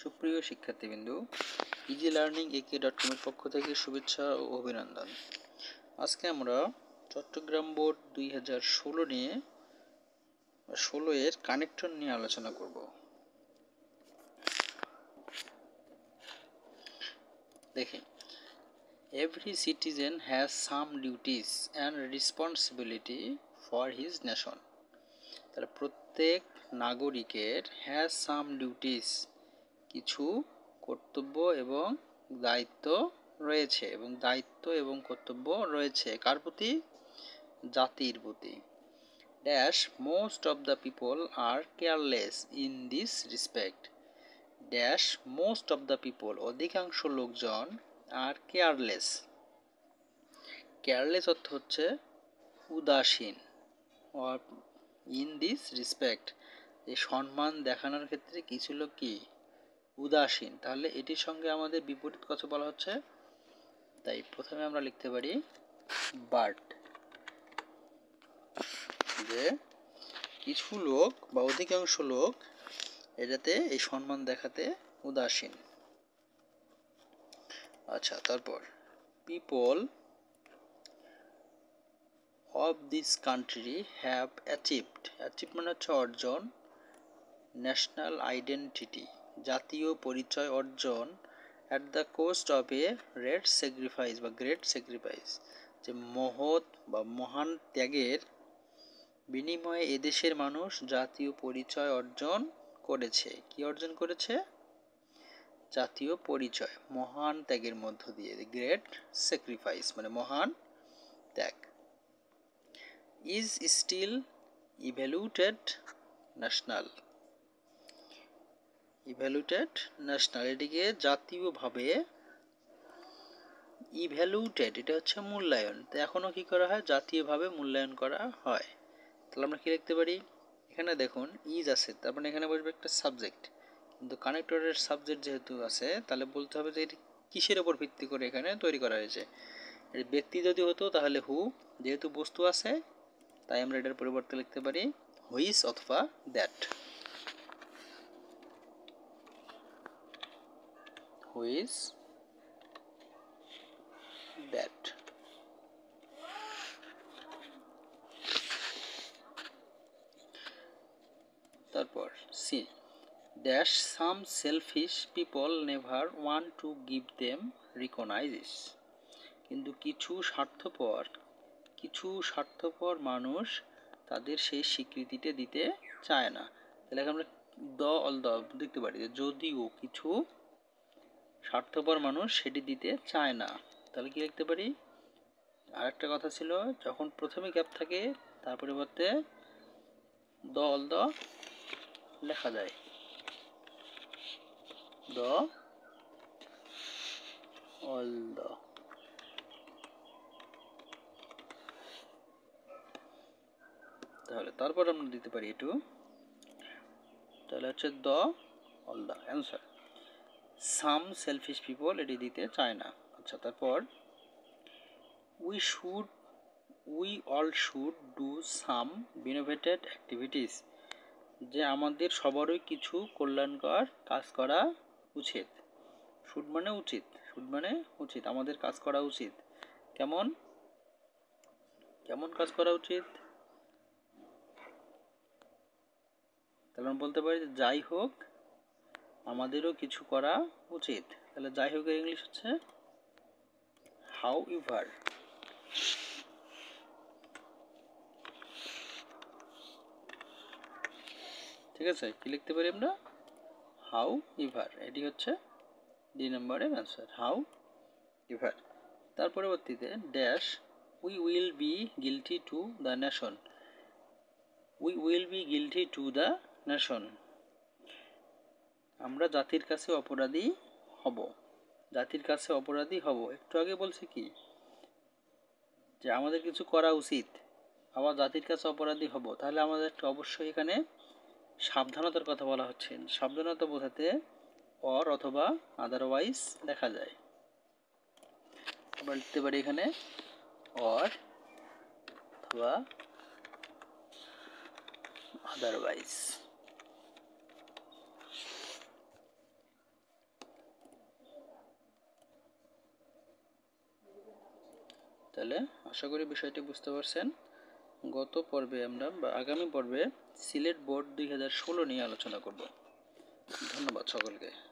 সুপ্রিয় শিক্ষার্থীবৃন্দ, easy learning ak.com এর পক্ষ থেকে শুভেচ্ছা ও অভিনন্দন। আজকে আমরা চট্টগ্রাম বোর্ড 2016 নিয়ে 16 এর কানেক্টর নিয়ে আলোচনা করব। দেখেন, every citizen has some duties and responsibility for his nation. তাহলে প্রত্যেক নাগরিকের has some duties, কিছু কর্তব্য এবং দায়িত্ব রয়েছে কর্তব্য রয়েছে কার প্রতি? জাতির প্রতি। Dash most of the people are careless in this respect. Dash most of the people, অধিকাংশ লোকজন, আর কেয়ারলেস। কেয়ারলেস অর্থ হচ্ছে উদাসীন। ইন দিস রেসপেক্ট, এই সম্মান দেখানোর ক্ষেত্রে কিছু লোক কি? উদাসীন। তাহলে এটির সঙ্গে আমাদের বিপরীত কথা বলা হচ্ছে। তাই প্রথমে আমরা লিখতে পারি বাট, যে কিছু লোক বা অধিকাংশ লোক এটাতে এই সম্মান দেখাতে উদাসীন। আচ্ছা, তারপর people of this country have achieved. Achieve মানে হচ্ছে অর্জন। ন্যাশনাল আইডেন্টিটি, জাতীয় পরিচয় অর্জন। At the cost of a great sacrifice, যে মহৎ বা মহান ত্যাগের বিনিময়ে এদেশের মানুষ জাতীয় পরিচয় অর্জন করেছে। কি অর্জন করেছে? জাতীয় পরিচয় মহান ত্যাগের মধ্য দিয়ে। গ্রেট স্যাক্রিফাইস মানে মহান ত্যাগ। Is still evaluated national. এটিকে জাতীয়ভাবে ইভ্যালুয়েটেড, এটা হচ্ছে মূল্যায়ন। তো এখনও কি করা হয়? জাতীয়ভাবে মূল্যায়ন করা হয়। তাহলে আমরা কি লিখতে পারি? এখানে দেখুন ইজ আছে, তার মানে এখানে বসবে একটা সাবজেক্ট, কিন্তু কানেক্টরের সাবজেক্ট যেহেতু আছে তাহলে বলতে হবে যে এটি কিসের ওপর ভিত্তি করে এখানে তৈরি করা হয়েছে। এর ব্যক্তি যদি হতো তাহলে হু, যেহেতু বস্তু আছে তাই আমরা এটার পরিবর্তে লিখতে পারি হুইচ অথবা দ্যাট। Which that. তারপর C, dash some selfish people never want to give them recognises. কিন্তু কিছু স্বার্থপর মানুষ তাদের সেই স্বীকৃতিটা দিতে চায় না। তাহলে আমরা অল দ দেখতে পারি, যদিও কিছু স্বার্থপর মানুষ সেটি দিতে চায় না। তাহলে কি লিখতে পারি? আরেকটা কথা ছিল, যখন প্রথমে গ্যাপ থাকে তার পরিবর্তে অল দ লেখা যায়। All the. তাহলে তারপর আমরা দিতে পারি এটু, তাহলে হচ্ছে all the answer. Some selfish people এটি দিতে চায় না। আচ্ছা, তারপর we all should do some benefited activities, যে আমাদের সবারই কিছু কল্যাণকর কাজ করা উচিত। শুড মানে উচিত, আমাদের কাজ করা উচিত। কেমন কাজ করা উচিত? তাহলে আমরা বলতে পারি যে যাই হোক আমাদেরও কিছু করা উচিত। তাহলে যাই হোক ইংলিশ হচ্ছে হাউ এভার। ঠিক আছে, কি লিখতে পারি আমরা? How ever. এটি হচ্ছে 2 নম্বরের অ্যান্সার, হাউ এভার। তার পরবর্তীতে dash we will be guilty to the nation. আমরা জাতির কাছে অপরাধী হব। একটু আগে বলছে কি, যে আমাদের কিছু করা উচিত, আবার জাতির কাছে অপরাধী হব। তাহলে আমাদের একটা অবশ্যই এখানে সাবধানতার কথা বলা হচ্ছে। সাবধানতা বোঝাতে অর অথবা আদারওয়াইজ লেখা যায়। আমরা লিখতে পারি এখানে অর অথবা আদারওয়াইজ। তাহলে আশা করি বিষয়টি বুঝতে পারছেন। গত পর্বে আমরা বা আগামী পর্বে সিলেট বোর্ড 2016 নিয়ে আলোচনা করব। ধন্যবাদ সকলকে।